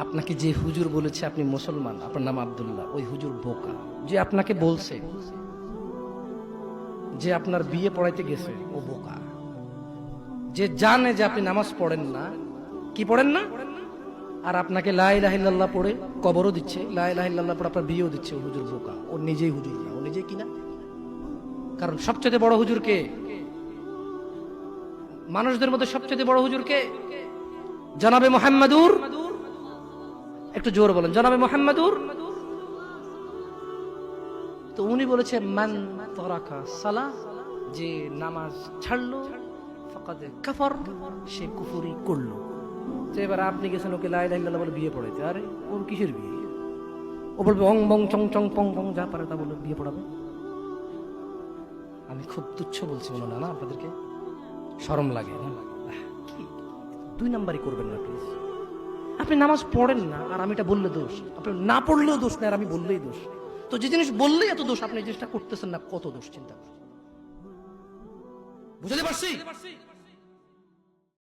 আপনাকে যে হুজুর বলেছে আপনি মুসলমান, আপনার নাম আব্দুল্লাহ, ওই হুজুর বোকা। যে আপনাকে বলছে, যে আপনার বিয়ে পড়াইতে গেছে, ও বোকা। যে জানে যে আপনি নামাজ পড়েন না, কি পড়েন না, আর আপনাকে লা ইলাহা ইল্লাল্লাহ পড়ে কবরও দিচ্ছে, লা ইলাহা ইল্লাল্লাহ পড়ে আপনার বিয়েও দিচ্ছে, ও হুজুর বোকা। ও নিজেই হুজুর না, ও নিজেই কিনা। কারণ সবচেয়ে বড় হুজুর কে? মানুষদের মধ্যে সবচেয়ে বড় হুজুর কে? জনাবে মুহাম্মাদুর, একটু জোর বলেন, জনাবে মুহাম্মাদুর। তো উনি বলেছে মান তারাকা সালাহ, যে নামাজ ছাড়লো ফাকাদ কাফার, সে কুফরি করলো। তো এবার আপনি গেছেন ওকে লা ইলাহা ইল্লাল্লাহ বলে বিয়ে পড়াইতে। আরে ওর কিসের বিয়ে? ও বলবে অং বং চং চং পং পং, যা পারে তা বলে বিয়ে পড়াবে। আমি খুব তুচ্ছ বলছি মনে না, না আপনাদেরকে শরম লাগে না? কি দুই নাম্বারই করবেন না প্লিজ। আপনি নামাজ পড়েন না আর আমি এটা বললে দোষ, আপনি না পড়লেও দোষ না, আর আমি বললেই দোষ। তো যে জিনিস বললেই এত দোষ, আপনি এই জিনিসটা করতেছেন না, কত দোষ চিন্তা করুন। বুঝতে পারছি?